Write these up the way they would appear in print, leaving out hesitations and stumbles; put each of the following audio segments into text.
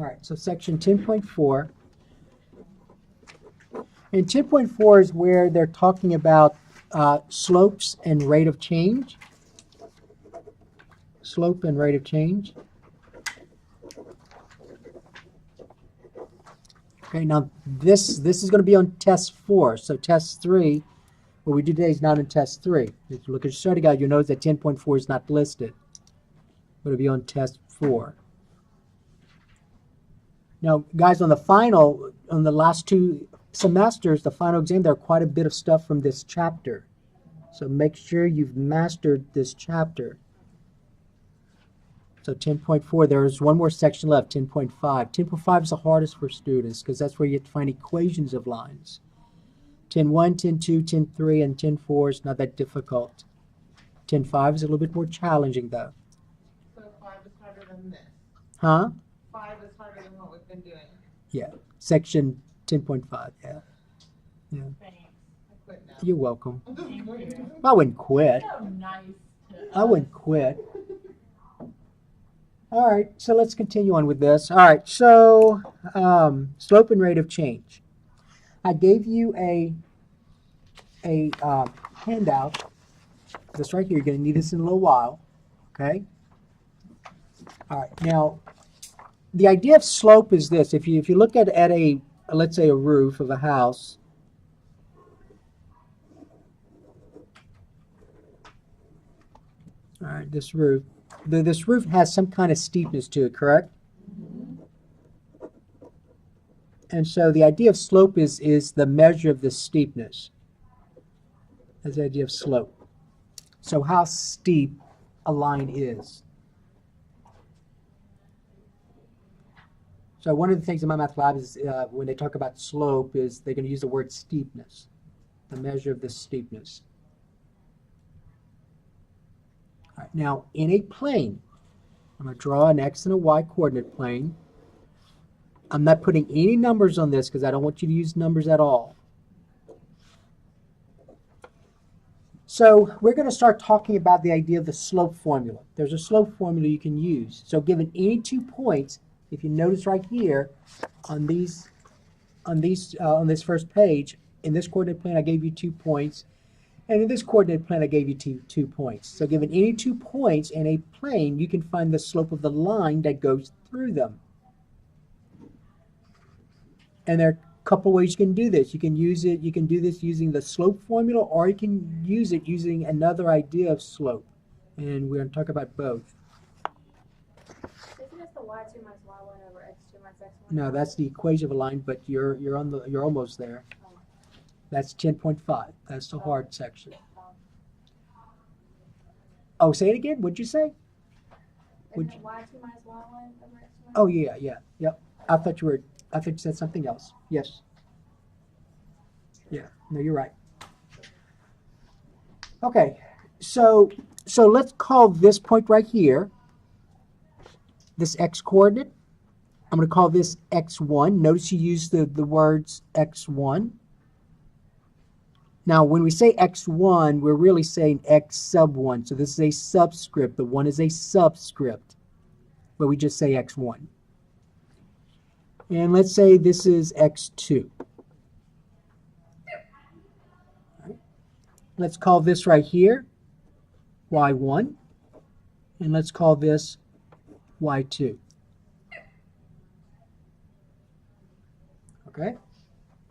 All right, so section 10.4. And 10.4 is where they're talking about slopes and rate of change. Slope and rate of change. Okay, now this is going to be on test 4. So test 3, what we do today is not in test 3. If you look at your study guide, you'll notice that 10.4 is not listed. But it'll be on test 4. Now, guys, on the last 2 semesters, the final exam, there are quite a bit of stuff from this chapter. So make sure you've mastered this chapter. So 10.4, there's one more section left, 10.5. 10.5 is the hardest for students because that's where you have to find equations of lines. 10.1, 10.2, 10.3, and 10.4 is not that difficult. 10.5 is a little bit more challenging, though. So 5 is harder than this? Huh? 5 is harder than what we've been doing? Yeah, section 10.5, yeah. Yeah. Thanks. I quit now. You're welcome. Thank you. I wouldn't quit. So nice to I wouldn't quit. All right, so let's continue on with this. All right, so slope and rate of change. I gave you a handout. This right here. You're going to need this in a little while. Okay. All right. Now, the idea of slope is this: if you look at a let's say a roof of a house. All right, this roof. This roof has some kind of steepness to it, correct? And so the idea of slope is the measure of the steepness. That's the idea of slope. So how steep a line is. So one of the things in my math lab is when they talk about slope is they're going to use the word steepness, the measure of the steepness. All right, now, in a plane, I'm going to draw an x and a y coordinate plane. I'm not putting any numbers on this because I don't want you to use numbers at all. So we're going to start talking about the idea of the slope formula. There's a slope formula you can use. So given any 2 points, if you notice right here on this first page, in this coordinate plane I gave you 2 points. And in this coordinate plane, I gave you two points. So given any 2 points in a plane, you can find the slope of the line that goes through them. And there are a couple ways you can do this. You can do this using the slope formula, or you can use it using another idea of slope. And we're going to talk about both. Isn't this the y2 minus y1 over x2 minus x1? No, that's the equation of a line, but you're almost there. That's 10.5. That's the hard section. Oh, say it again. What'd you say? Isn't it y2 minus y1 over x1? Oh, yeah. Yep. I thought you said something else. Yes. Yeah. No, you're right. Okay. So let's call this point right here, this x coordinate. I'm going to call this x1. Notice you use the words x1. Now, when we say x1, we're really saying x sub 1. So this is a subscript. The 1 is a subscript. But we just say x1. And let's say this is x2. Right. Let's call this right here y1. And let's call this y2. Okay?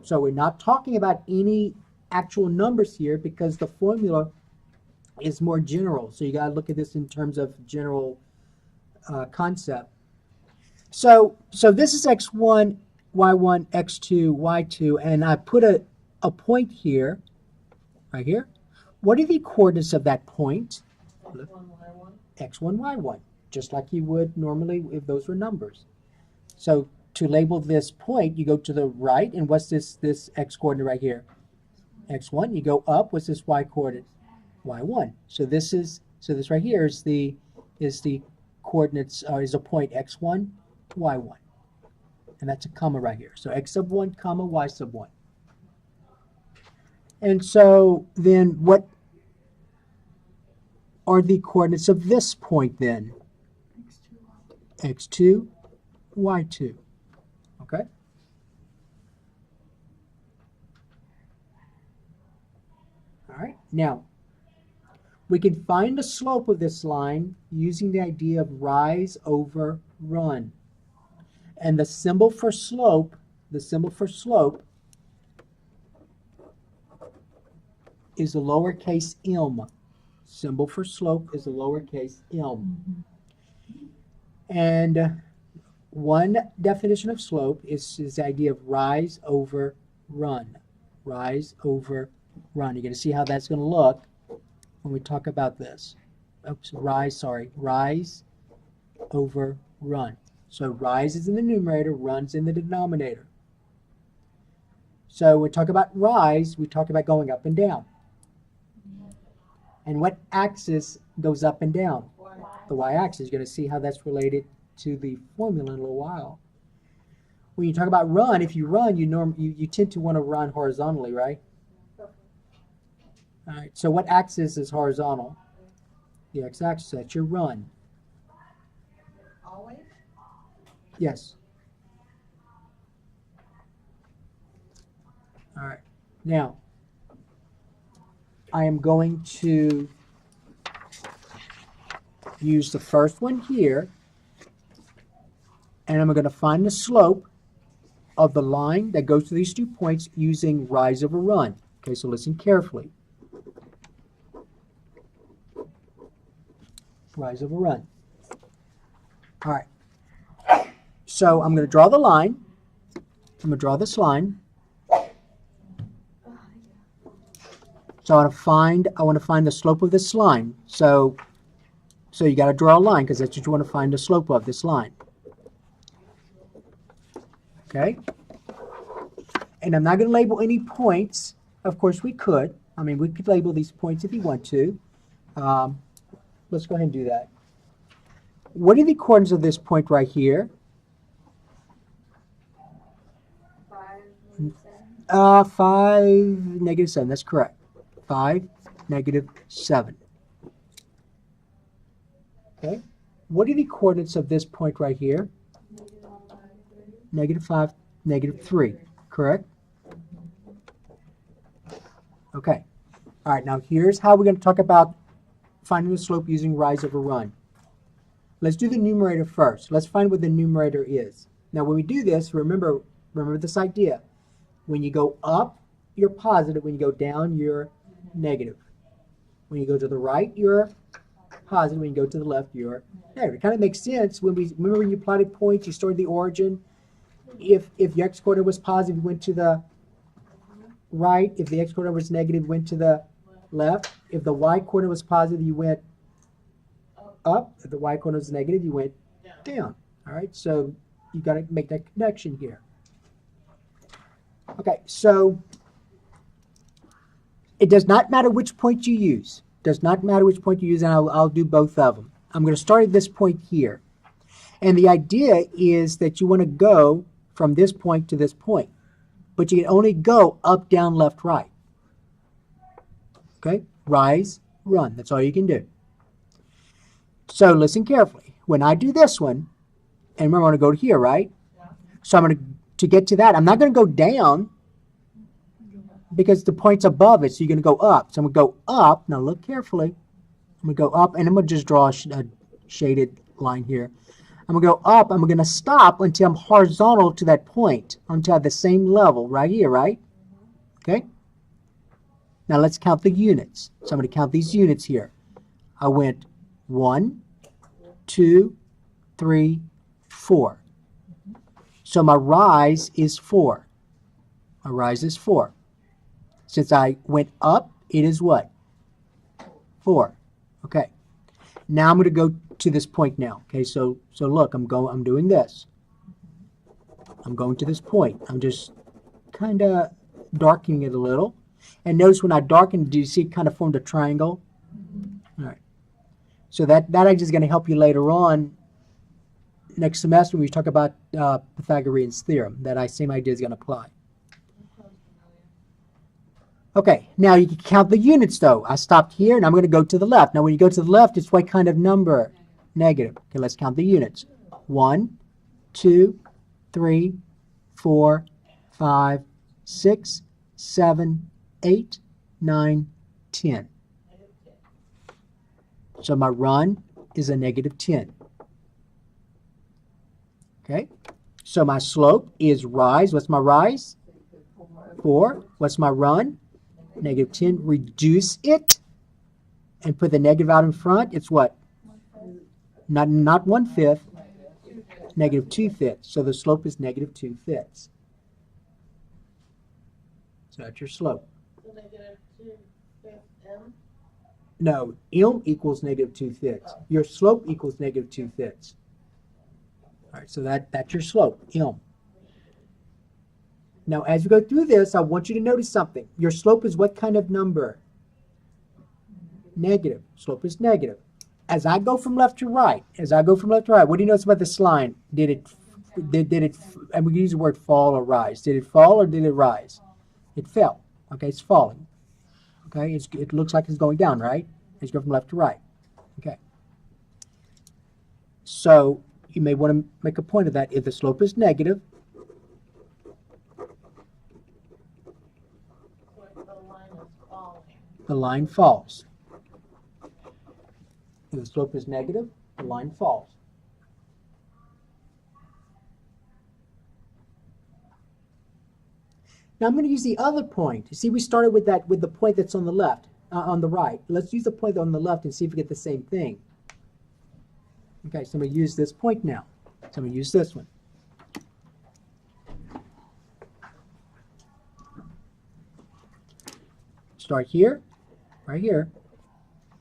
So we're not talking about any actual numbers here because the formula is more general. So you got to look at this in terms of general concept. So this is x1, y1, x2, y2, and I put a point here, right here. What are the coordinates of that point? X1, Y1. X1, y1, just like you would normally if those were numbers. So to label this point, you go to the right, and what's this x coordinate right here? X1. You go up. What's this y coordinate? Y1. So this right here is the coordinates is a point x1, y1, and that's a comma right here. So x sub 1, comma y sub 1. And so then what are the coordinates of this point then? X2, y2. Okay? All right. Now, we can find the slope of this line using the idea of rise over run. And the symbol for slope is the lowercase m. Symbol for slope is the lowercase m. And one definition of slope is the idea of rise over run. Rise over run. You're going to see how that's going to look when we talk about this. Oops, rise over run. So rise is in the numerator, run's in the denominator. So when we talk about rise, we talk about going up and down. And what axis goes up and down? The y-axis. You're going to see how that's related to the formula in a little while. When you talk about run, if you run, you tend to want to run horizontally, right? All right. So what axis is horizontal? The x-axis. That's your run. Always? Yes. All right. Now, I am going to use the first one here, and I'm going to find the slope of the line that goes to these 2 points using rise over run. Okay, so listen carefully. Rise over run. All right. So I'm going to draw the line. I'm going to draw this line. So I want to find the slope of this line. So you got to draw a line because that's what you want to find the slope of this line. Okay? And I'm not going to label any points. Of course we could. I mean, we could label these points if you want to. Let's go ahead and do that. What are the coordinates of this point right here? 5, negative 7. That's correct. 5, negative 7. Okay. What are the coordinates of this point right here? Negative 5, negative 3. Correct? Okay. All right. Now here's how we're going to talk about finding the slope using rise over run. Let's do the numerator first. Let's find what the numerator is. Now when we do this, remember this idea. When you go up, you're positive. When you go down, you're negative. When you go to the right, you're positive. When you go to the left, you're negative. It kind of makes sense. Remember when you plotted points, you stored the origin. If your x-coordinate was positive, you went to the right. If the x-coordinate was negative, you went to the left. If the y-coordinate was positive, you went up. If the y-coordinate was negative, you went down. All right, so you got to make that connection here. Okay, so it does not matter which point you use. Does not matter which point you use, and I'll do both of them. I'm going to start at this point here. And the idea is that you want to go from this point to this point. But you can only go up, down, left, right. Okay? Rise, run. That's all you can do. So listen carefully. When I do this one, and remember I want to go to here, right? Yeah. So I'm going to get to that. I'm not going to go down because the point's above it, so you're going to go up. So I'm going to go up. Now look carefully. I'm going to go up, and I'm going to just draw a shaded line here. I'm going to go up. I'm going to stop until I'm horizontal to that point, until I have the same level right here, right? Okay? Now let's count the units. So I'm going to count these units here. I went 1, 2, 3, 4. So my rise is 4. My rise is 4. Since I went up, it is what? 4. Okay. Now I'm going to go to this point now. Okay, so look, I'm doing this. I'm going to this point. I'm just kind of darkening it a little. And notice when I darken, do you see it kind of formed a triangle? All right. So that idea is going to help you later on next semester when we talk about Pythagorean's theorem. That same idea is going to apply. Okay, now you can count the units though. I stopped here and I'm going to go to the left. Now when you go to the left, it's what kind of number? Negative. Okay, let's count the units. 1, 2, 3, 4, 5, 6, 7, 8, 9, 10. So my run is a negative 10. Okay? So my slope is rise. What's my rise? 4. What's my run? Negative 10. Reduce it and put the negative out in front. It's what? Not 1/5. Negative 2/5. So the slope is negative 2/5. So that's your slope. So negative 2/5 m. No, m equals negative 2/5. Your slope equals negative 2/5. All right, so that's your slope, m. Now, as we go through this, I want you to notice something. Your slope is what kind of number? Negative. Slope is negative. As I go from left to right, what do you notice about this line? Did it, and we use the word fall or rise. Did it fall or did it rise? It fell. Okay, it's falling. Okay, it looks like it's going down, right? As you go from left to right. Okay. So you may want to make a point of that. If the slope is negative, The line is falling. the line falls. If the slope is negative, the line falls. Now I'm going to use the other point. You see, we started with the point that's on the left, on the right. Let's use the point on the left and see if we get the same thing. Okay, so I'm going to use this point now. So I'm going to use this one. Start here, right here.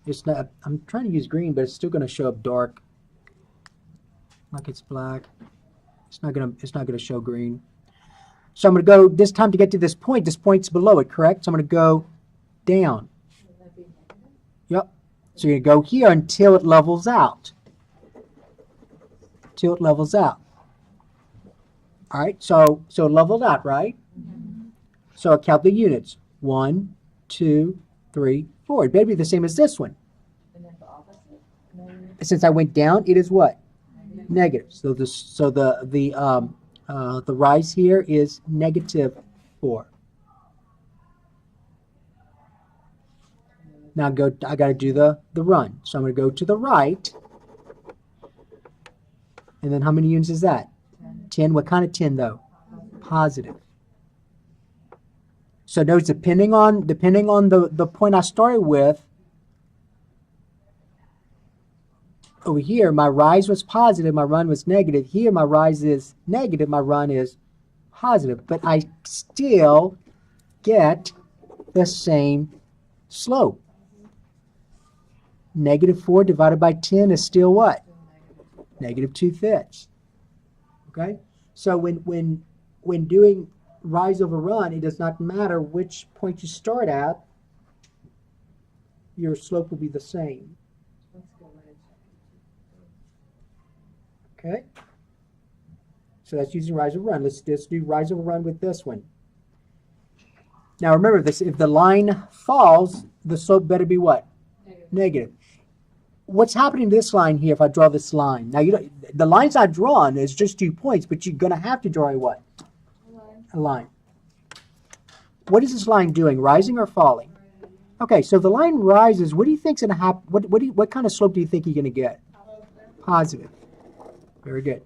It's not, I'm trying to use green, but it's still going to show up dark, like it's black. It's not going to show green. So I'm going to go this time to get to this point. This point's below it, correct? So I'm going to go down. Yep. So you're going to go here until it levels out. Till it levels out. All right. So it leveled out, right? So I count the units. 1, 2, 3, 4. It better be the same as this one. Since I went down, it is what? Negative. So the rise here is negative 4. Now I got to do the run. So I'm going to go to the right. And then how many units is that? 10. What kind of 10 though? Positive. So notice depending on the point I started with, over here my rise was positive, my run was negative. Here my rise is negative, my run is positive. But I still get the same slope. Negative 4 divided by 10 is still what? Negative 2/5. Okay? So when doing rise over run, it does not matter which point you start at, your slope will be the same. Okay? So that's using rise over run. Let's just do rise over run with this one. Now remember this, if the line falls, the slope better be what? Negative. What's happening to this line here if I draw this line? Now the line's not drawn, it's just 2 points, but you're going to have to draw a what? A line. What is this line doing, rising or falling? Okay, so if the line rises, what do you think's going to happen? What kind of slope do you think you're going to get? Positive. Very good.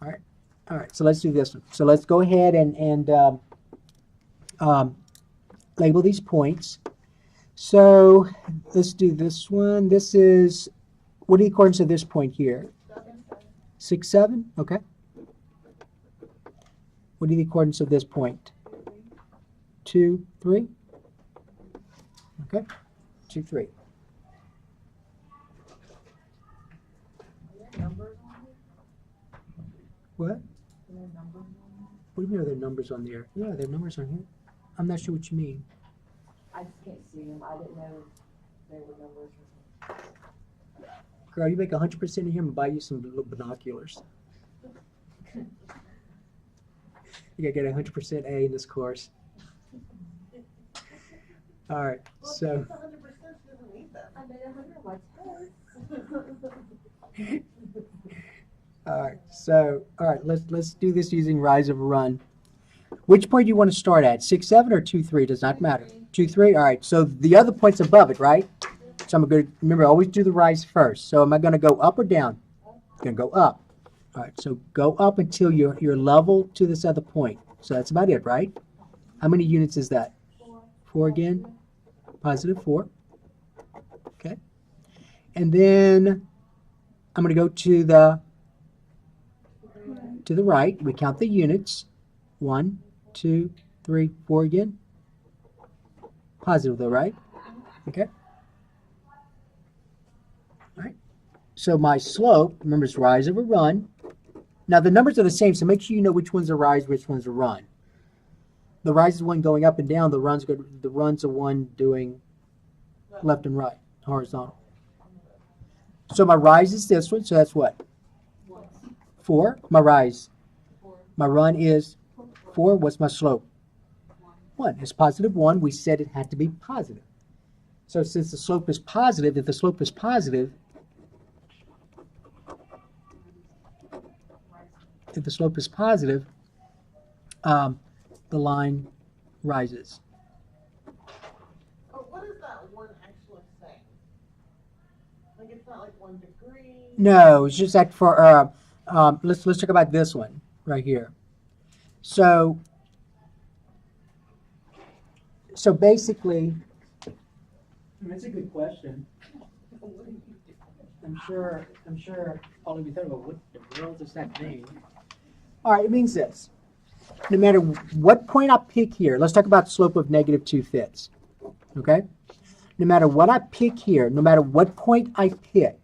All right, so let's do this one. So let's go ahead and label these points. So let's do this one. This is, what are the coordinates of this point here? 6, 7? Okay. What are the coordinates of this point? 2, 3? Okay. 2, 3. What? What do you mean are there numbers on there? Yeah, there are numbers on here. I'm not sure what you mean. I just can't see them. I didn't know if there were numbers. Girl, you make 100% in here, I'm going to buy you some little binoculars. You got to get 100% A in this course. All right, so. Well, 100% doesn't need that. I made 100 on my test. All right, let's do this using rise of a run. Which point do you want to start at? 6, 7 or 2, 3? Does not matter. 2, 3. All right. So the other point's above it, right? So I'm going to remember always do the rise first. So am I going to go up or down? I'm going to go up. All right. So go up until you're level to this other point. So that's about it, right? How many units is that? 4 again. Positive 4. Okay. And then I'm going to go to the right. We count the units. 1, 2, 3, 4 again. Positive though, right? Okay. All right. So my slope, remember, is rise over run. Now the numbers are the same, so make sure you know which one's a rise, which one's a run. The rise is one going up and down. The run's are one doing left and right, horizontal. So my rise is this one. So that's what? 4. My rise. My run is 4. What's my slope? 1. It's positive 1. We said it had to be positive. So since the slope is positive, if the slope is positive, the line rises. Oh, what is that one actually saying? Like it's not like 1 degree. No, it's just that for let's talk about this one right here. So basically, that's a good question. I'm sure all of you thought about what the world does that mean. All right, it means this. No matter what point I pick here, let's talk about slope of negative 2/5. Okay? No matter what I pick here, no matter what point I pick,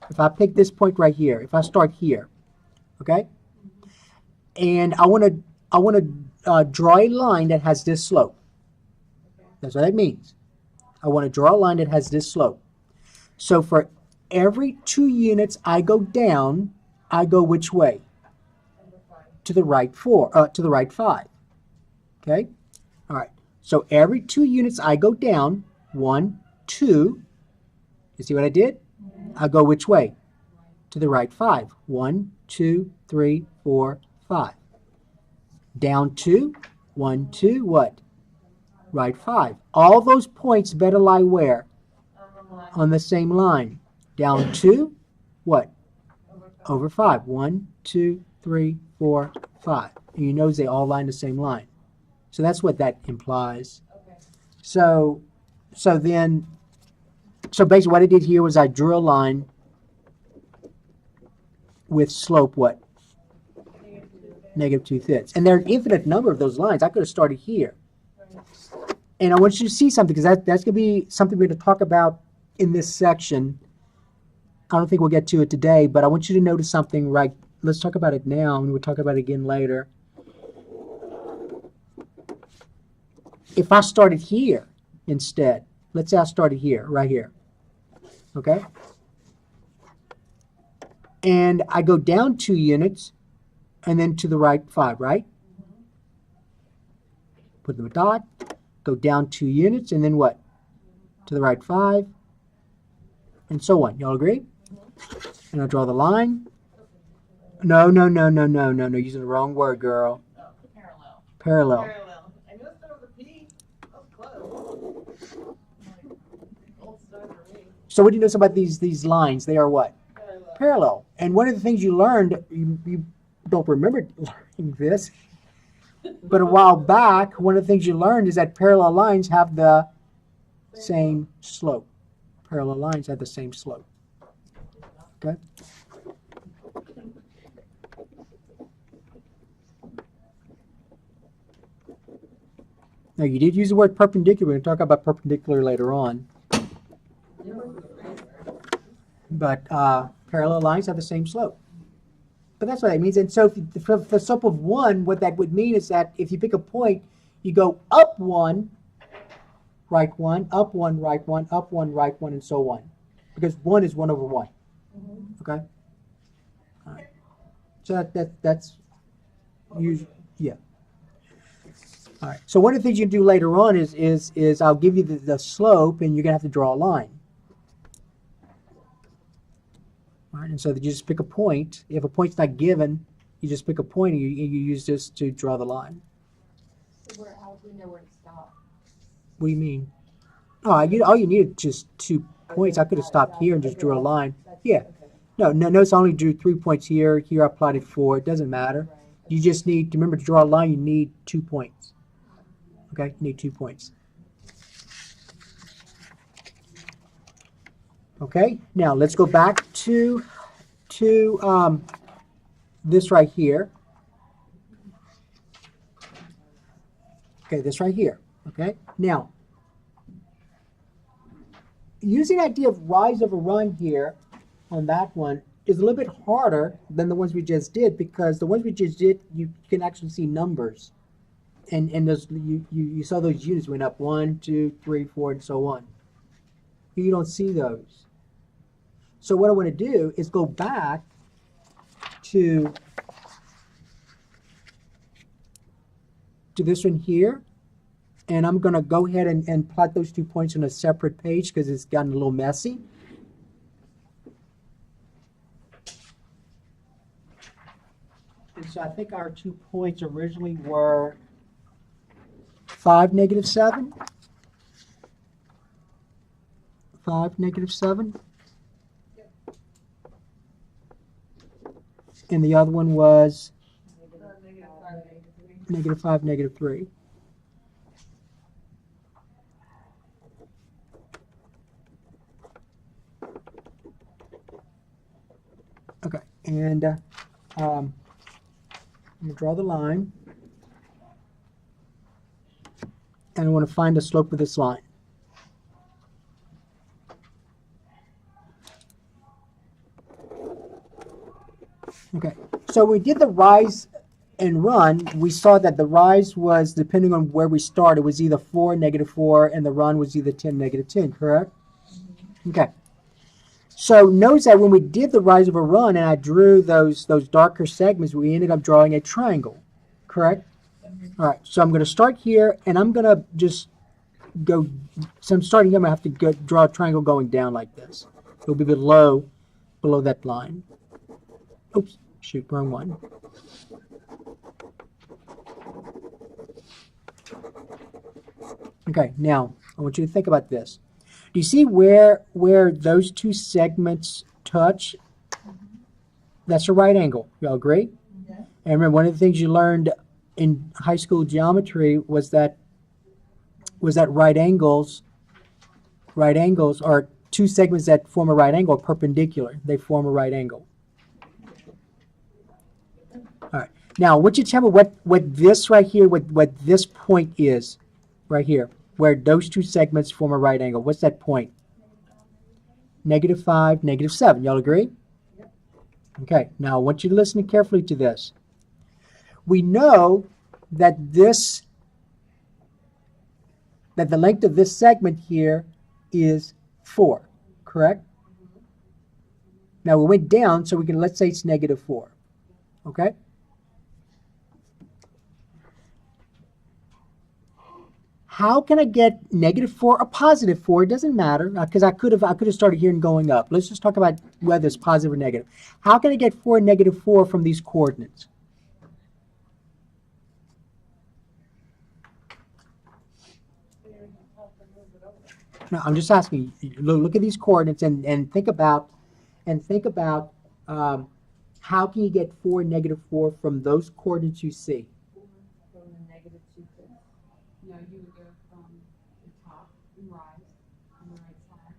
if I pick this point right here, if I start here, okay? And I want to draw a line that has this slope. That's what that means. I want to draw a line that has this slope. So for every 2 units I go down, I go which way? To the right 4, to the right 5. Okay? All right. So every 2 units I go down, 1, 2. You see what I did? I go which way? To the right 5. 1, 2, 3, 4, 5. Down 2, 1, 2, what? Right 5. All those points better lie where? On the same line. Down 2, what? Over 5. 1, 2, 3, 4, 5. And you notice they all lie in the same line. So that's what that implies. Okay. So basically what I did here was I drew a line with slope what? Negative 2/5. And there are an infinite number of those lines. I could have started here. And I want you to see something, because that's going to be something we're going to talk about in this section. I don't think we'll get to it today, but I want you to notice something right. Let's talk about it now, and we'll talk about it again later. If I started here instead, let's say I started here, right here, okay? And I go down 2 units, and then to the right 5, right? Put them a dot, go down 2 units, and then what? To the right 5, and so on. Y'all agree? And I'll draw the line. No, using the wrong word, girl. Parallel. I knew it started with a P. That was close. Gold star for me. So what do you notice about these lines? They are what? Parallel. And one of the things you learned, you don't remember learning this, but a while back, one of the things you learned is that parallel lines have the same slope. Parallel lines have the same slope. Okay? Now, you did use the word perpendicular. We're going to talk about perpendicular later on. But parallel lines have the same slope. But that's what that means. And so for the slope of 1, what that would mean is that if you pick a point, you go up 1, right 1, up 1, right 1, up 1, right 1, and so on. Because 1 is 1 over 1. Okay? All right. So that's usually, yeah. All right. So one of the things you can do later on is I'll give you the slope, and you're going to have to draw a line. All All right, and so you just pick a point. If a point's not given, you just pick a point and you use this to draw the line. So how do we know where to stop? What do you mean? Oh, all you needed just 2 points. I could have stopped here and just drew a line. Yeah. No, notice I only drew 3 points here. Here I plotted 4. It doesn't matter. You just need to remember to draw a line. You need 2 points. Okay, you need 2 points. Okay, now let's go back to this right here. Okay, this right here. Okay, now using the idea of rise over run here on that one is a little bit harder than the ones we just did, because the ones we just did, you can actually see numbers, and those you saw those units went up 1, 2, 3, 4, and so on. Here you don't see those. So what I want to do is go back to this one here, and I'm going to go ahead and plot those 2 points on a separate page because it's gotten a little messy. And so I think our 2 points originally were 5, -7. 5, -7. And the other one was -5, -3. Okay, and I'm going to draw the line, and I want to find the slope of this line. Okay, so we did the rise and run. We saw that the rise was, depending on where we started, was either 4, -4, and the run was either 10, -10, correct? Okay. So notice that when we did the rise of a run and I drew those darker segments, we ended up drawing a triangle, correct? All right, so I'm going to start here, and I'm going to just go, so I'm starting here, I'm going to have to draw a triangle going down like this. It'll be below that line. Oops, shoot, wrong one. Okay, now I want you to think about this. Do you see where those 2 segments touch? That's a right angle. Y'all agree? Yeah. And remember, one of the things you learned in high school geometry was that right angles are 2 segments that form a right angle are perpendicular. They form a right angle. All right. Now, would you tell me what this right here, what this point is, right here, where those 2 segments form a right angle? What's that point? -5, -7. Y'all agree? Yep. Okay. Now, I want you to listen carefully to this. We know that the length of this segment here is 4, correct? Now, we went down, so let's say it's -4. Okay? How can I get -4 or +4? It doesn't matter, because I could have started here and going up. Let's just talk about whether it's positive or negative. How can I get 4 and -4 from these coordinates? No, I'm just asking. Look at these coordinates and think about how can you get 4 and -4 from those coordinates you see? From the -2 to No, you would go from the top and rise on the right side.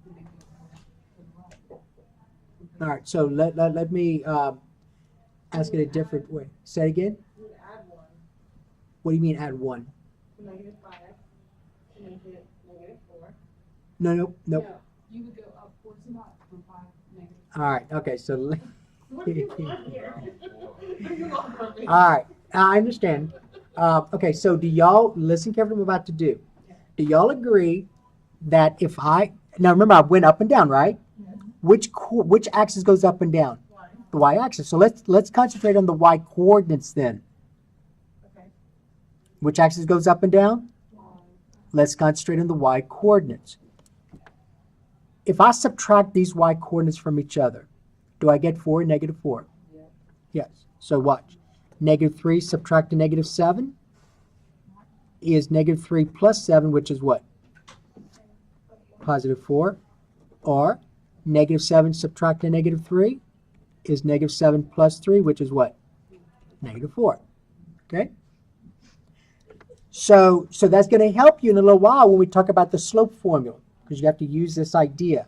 And then go to the left. All right. So let me ask it a different way. Say it again. You would add 1 What do you mean add 1? to -5 to make it -4. No. No, you would go up 4 spots from 5 negative. All right. Okay. So. What do you want here? What do you want from me? All right, I understand. Okay, so do y'all listen carefully what I'm about to do? Do y'all agree that if now remember I went up and down, right? Yes. Which axis goes up and down? Why? The y-axis. So let's concentrate on the y coordinates then. Okay. Which axis goes up and down? Let's concentrate on the y coordinates. if I subtract these y coordinates from each other, do I get 4 and negative 4? Yeah. Yes. So watch. Negative 3 subtract a negative 7 is negative 3 plus 7, which is what? Positive 4. Or negative 7 subtract a negative 3 is negative 7 plus 3, which is what? Negative 4. Okay? So that's going to help you in a little while when we talk about the slope formula, because you have to use this idea.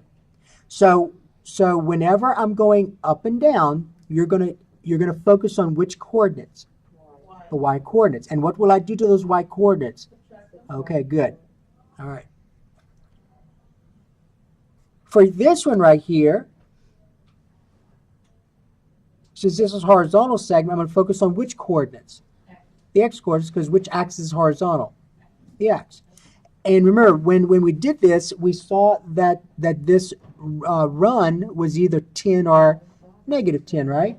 So whenever I'm going up and down, you're going to focus on which coordinates? The y coordinates. And what will I do to those y coordinates? Okay, good. All right. For this one right here, since this is horizontal segment, I'm going to focus on which coordinates? The x coordinates, because which axis is horizontal? The x. And remember, when we did this, we saw that this run was either 10 or negative 10, right?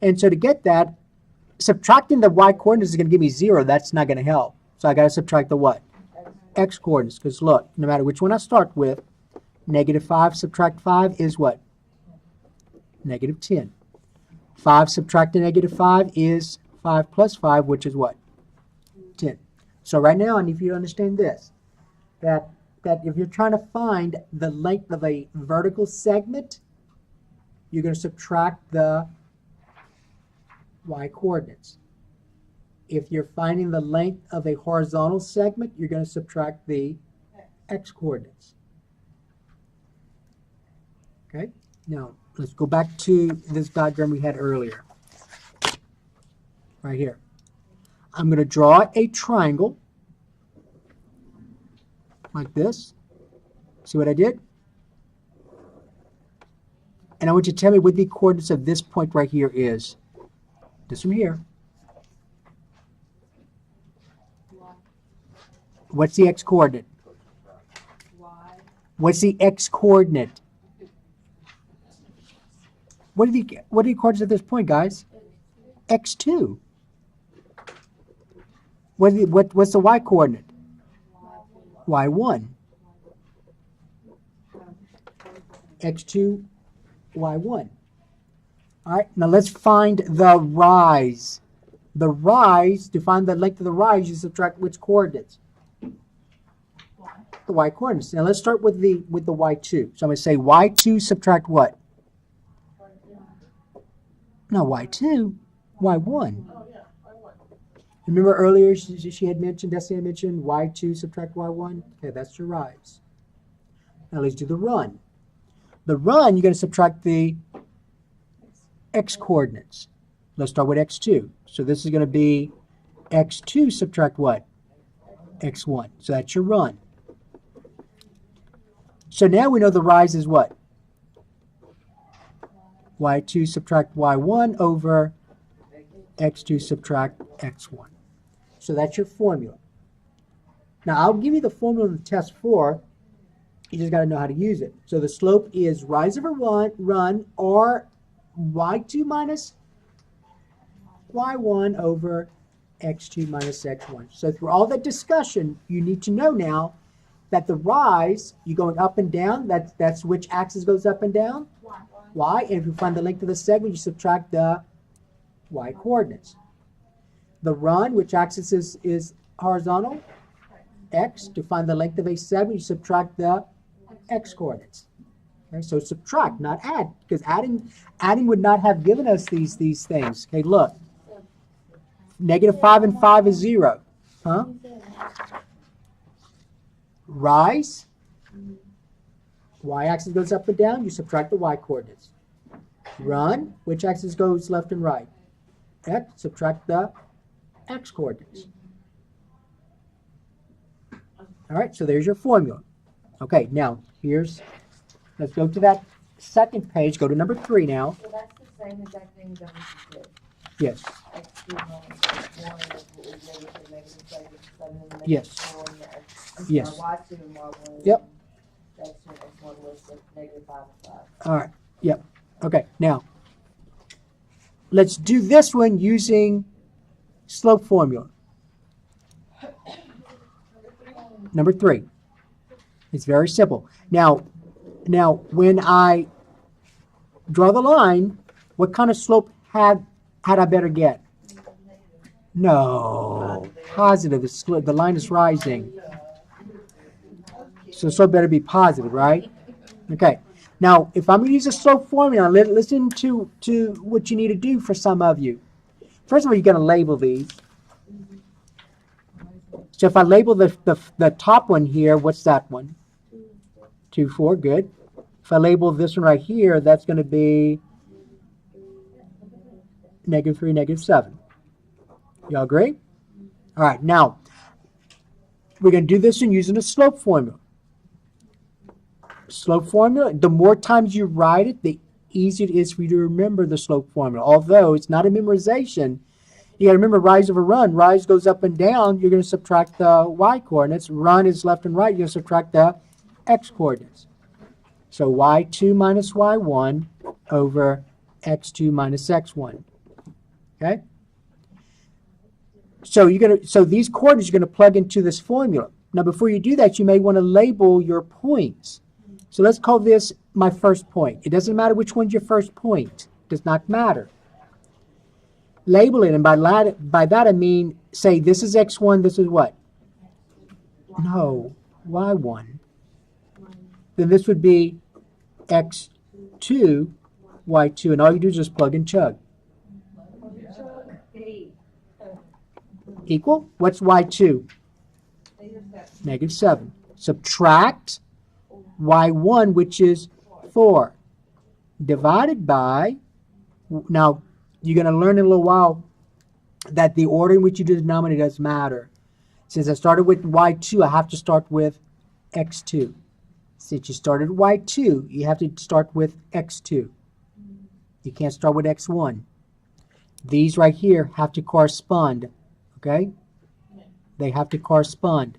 And so to get that, subtracting the y coordinates is going to give me 0. That's not going to help. So I got to subtract the what? X coordinates. Because look, no matter which one I start with, negative 5 subtract 5 is what? Negative 10. 5 subtract a negative 5 is 5 plus 5, which is what? 10. So right now, I need you to understand this, that if you're trying to find the length of a vertical segment, you're going to subtract the y coordinates. If you're finding the length of a horizontal segment, you're going to subtract the x coordinates. Okay? Now, let's go back to this diagram we had earlier. Right here. I'm going to draw a triangle like this. See what I did? And I want you to tell me what the coordinates of this point right here is. This one here. What's the x coordinate? What's the x coordinate? What are the coordinates at this point, guys? x2. What's the y coordinate? y1. x2, y1. All right, now let's find the rise. The rise, to find the length of the rise, you subtract which coordinates? The y coordinates. Now let's start with the y2. So I'm going to say y2 subtract what? No, y2, y1. Oh, yeah, I won. Remember earlier she had mentioned, Destiny had mentioned y2 subtract y1? Okay, that's your rise. Now let's do the run. The run, you're going to subtract the x coordinates. Let's start with x2. So this is going to be x2 subtract what? x1. So that's your run. So now we know the rise is what? y2 subtract y1 over x2 subtract x1. So that's your formula. Now I'll give you the formula in the test 4. You just got to know how to use it. So the slope is rise over run or y2 minus y1 over x2 minus x1. So through all that discussion, you need to know now that the rise, you're going up and down. That's which axis goes up and down? Y. And if you find the length of the segment, you subtract the y coordinates. The run, which axis is horizontal? X. To find the length of a segment, you subtract the x coordinates. Okay, so subtract, not add, because adding would not have given us these things. Okay, look. Negative 5 and 5 is 0. Huh? Rise. Y-axis goes up and down, you subtract the y coordinates. Run, which axis goes left and right? X, subtract the x coordinates. All right, so there's your formula. Okay, now let's go to that second page. Go to number 3 now. So that's the same exact thing that we just did. Yes. X2 minus 1 is negative 7, negative Yes. 4, and x. Yes. Y2 and y1. Yep. X2 and x1 was the negative 5 and 5. All right. Yep. Okay, now let's do this one using slope formula. Number 3. It's very simple. Now, Now, when I draw the line, what kind of slope had I better get? No, positive. The line is rising. So slope better be positive, right? Okay. Now, if I'm going to use a slope formula, listen to what you need to do for some of you. First of all, you're going to label these. So if I label the top one here, what's that one? 2, 4, good. If I label this one right here, that's going to be -3, -7. Y'all agree? All right, now, we're going to do this one using a slope formula. Slope formula, the more times you write it, the easier it is for you to remember the slope formula. Although it's not a memorization, you got to remember rise over run. Rise goes up and down. You're going to subtract the y coordinates. Run is left and right. You're going to subtract the x coordinates. So y2 minus y1 over x2 minus x1. Okay? So these coordinates you're going to plug into this formula. Now before you do that, you may want to label your points. So let's call this my first point. It doesn't matter which one's your first point. It does not matter. Label it, and by that I mean, say this is x1, this is what? No, y1. Then this would be x2, y2, and all you do is just plug and chug. Equal? What's y2? -7. Subtract y1, which is 4, divided by, now you're going to learn in a little while that the order in which you do the denominator does matter. Since I started with y2, I have to start with x2. Since you started with y2, you have to start with x2. You can't start with x1. These right here have to correspond, okay? They have to correspond.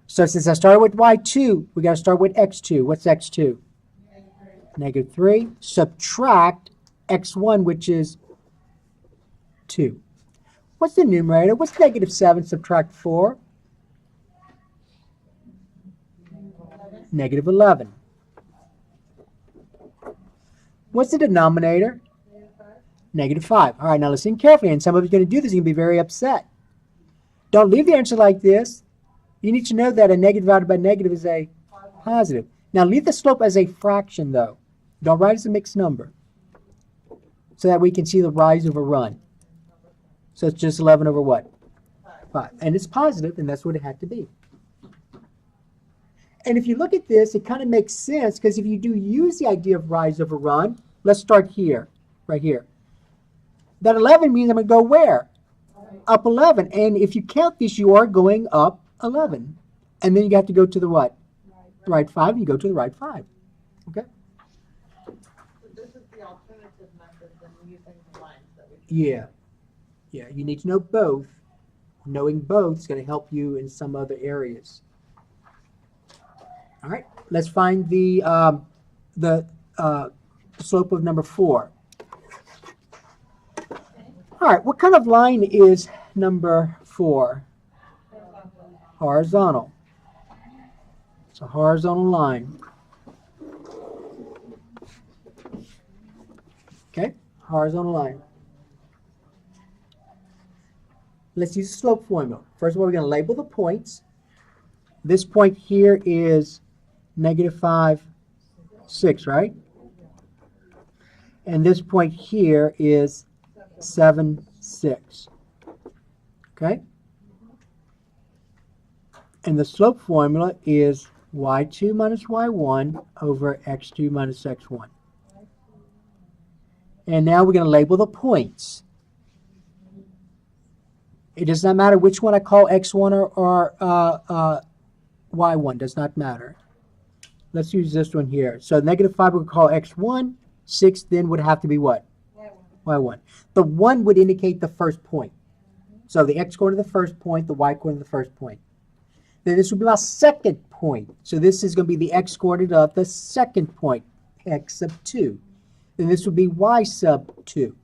So since I started with y2, we got to start with x2. What's x2? -3. Subtract x1, which is 2. What's the numerator? What's -7 subtract 4? -11. What's the denominator? -5. All right, now listen carefully, and some of you are going to do this, you're going to be very upset. Don't leave the answer like this. You need to know that a negative divided by negative is a positive. Now leave the slope as a fraction, though. Don't write it as a mixed number, so that we can see the rise over run. So it's just 11 over what? 5. And it's positive, and that's what it had to be. And if you look at this, it kind of makes sense, because if you do use the idea of rise over run, let's start here, right here. That 11 means I'm going to go where? Up 11. And if you count this, you are going up 11. And then you have to go to the what? The right 5, and you go to the right 5. Okay? So this is the alternative method than using the lines that we. Yeah. Yeah, you need to know both. Knowing both is going to help you in some other areas. All right, let's find the slope of number 4. All right, what kind of line is number 4? Horizontal. It's a horizontal line. Okay, horizontal line. Let's use the slope formula. First of all, we're going to label the points. This point here is -5, 6, right? And this point here is 7, 6. Okay? And the slope formula is y2 minus y1 over x2 minus x1. And now we're going to label the points. It does not matter which one I call x1 or y1. Does not matter. Let's use this one here. So -5 we would call x1. 6 then would have to be what? Y1. The 1 would indicate the first point. So the x coordinate of the first point, the y coordinate of the first point. Then this would be my second point. So this is going to be the x coordinate of the second point, x sub 2. Then this would be y sub 2.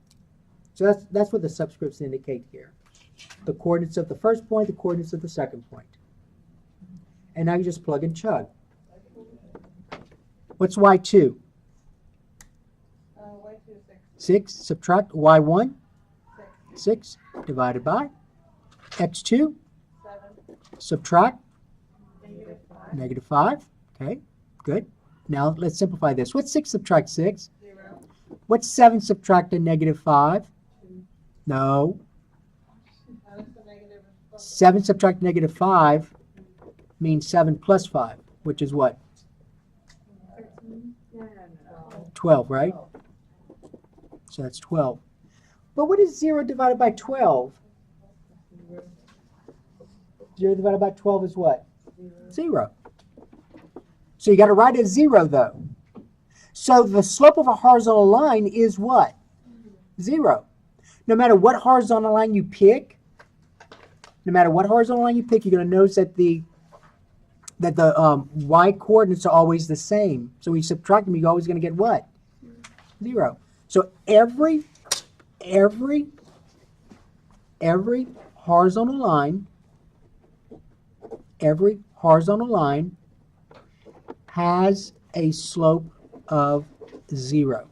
So that's what the subscripts indicate here. The coordinates of the first point, the coordinates of the second point. And now you just plug and chug. What's y2? Y2 is 6. 6. Subtract y1? 6. 6 divided by x2. 7. Subtract Negative 5. -5. Okay, good. Now let's simplify this. What's 6 subtract 6? 0. What's 7 subtract a -5? No. That is the negative. 7 subtract -5 means 7 plus 5, which is what? 12, right? So that's 12. But what is 0 divided by 12? 0 divided by 12 is what? 0. So you got to write it as 0, though. So the slope of a horizontal line is what? 0. No matter what horizontal line you pick, you're going to notice that the y coordinates are always the same. So when you subtract them, you're always going to get what? 0. So every horizontal line has a slope of 0.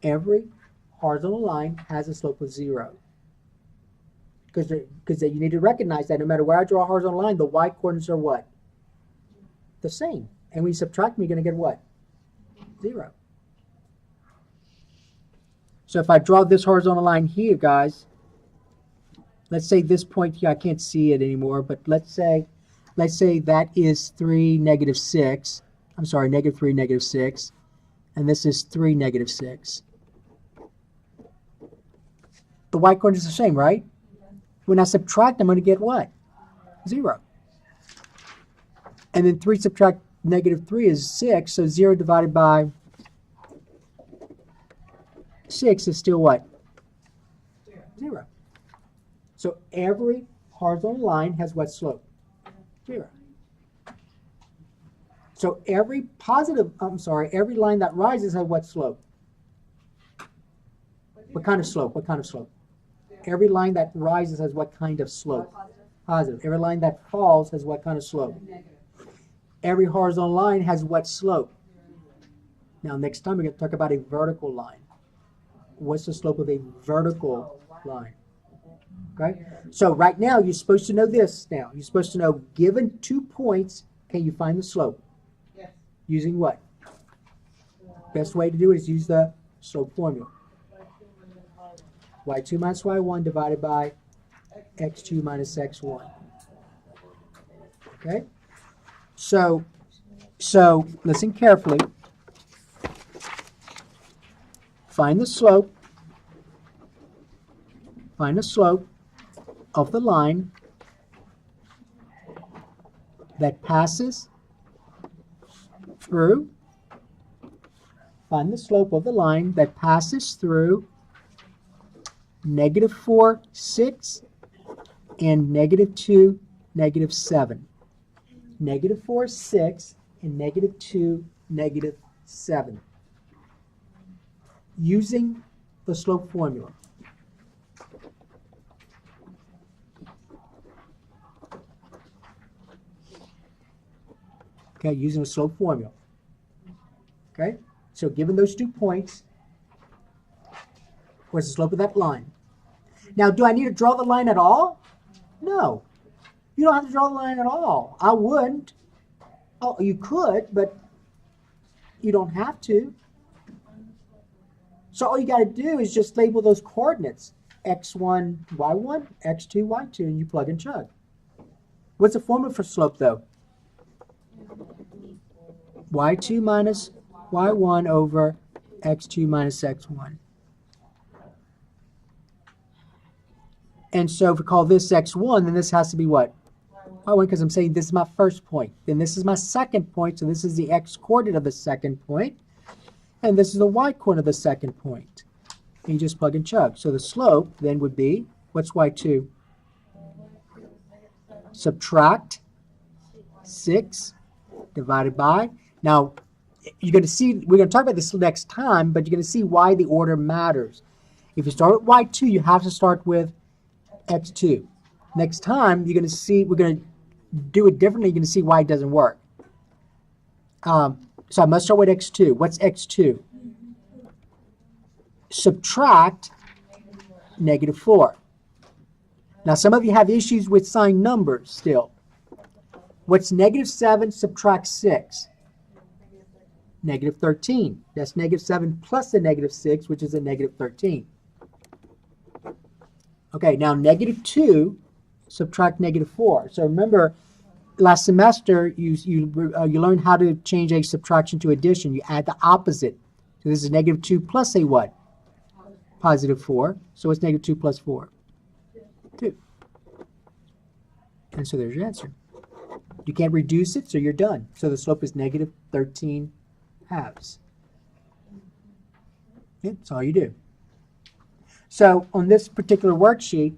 Every horizontal line has a slope of 0. Because you need to recognize that no matter where I draw a horizontal line, the y coordinates are what? The same. And when you subtract them, you're going to get what? 0. So if I draw this horizontal line here, guys, let's say this point here, I can't see it anymore, but let's say that is 3, -6. I'm sorry, -3, -6. And this is 3, -6. The y coordinates are the same, right? When I subtract, I'm going to get what? 0. And then 3 subtract -3 is 6, so 0 divided by 6 is still what? 0. So every horizontal line has what slope? 0. So every line that rises has what slope? What kind of slope? What kind of slope? Every line that rises has what kind of slope? Positive. Every line that falls has what kind of slope? Every horizontal line has what slope? Now next time we're going to talk about a vertical line. What's the slope of a vertical line? Okay? So right now you're supposed to know this now. You're supposed to know, given 2 points, can you find the slope? Yes. Using what? Best way to do it is use the slope formula. y2 minus y1 divided by x2 minus x1. Okay? So listen carefully. Find the slope of the line that passes through. Find the slope of the line that passes through -4, 6, and -2, -7. -4, 6, and -2, -7. Using the slope formula. Okay, using the slope formula. Okay, so given those 2 points, what's the slope of that line? Now, do I need to draw the line at all? No. You don't have to draw the line at all. I wouldn't. Oh, you could, but you don't have to. So all you got to do is just label those coordinates. x1, y1, x2, y2, and you plug and chug. What's the formula for slope, though? y2 minus y1 over x2 minus x1. And so if we call this x1, then this has to be what? y1, because I'm saying this is my first point. Then this is my second point, so this is the x coordinate of the second point. And this is the y coordinate of the second point. And you just plug and chug. So the slope then would be, what's y2? Subtract 6 divided by. Now, you're going to see, we're going to talk about this next time, but you're going to see why the order matters. If you start with y2, you have to start with x2. Next time, you're going to see, we're going to do it differently. You're going to see why it doesn't work. So I must start with x2. What's x2? Subtract negative 4. Now some of you have issues with sign numbers still. What's negative 7 subtract 6? Negative 13. That's negative 7 plus the negative 6, which is a negative 13. Okay, now negative 2 subtract negative 4. So remember, last semester you learned how to change a subtraction to addition. You add the opposite. So this is negative 2 plus a what? Positive 4. So what's negative 2 plus 4? 2. And so there's your answer. You can't reduce it, so you're done. So the slope is negative 13 halves. Yeah, that's all you do. So on this particular worksheet,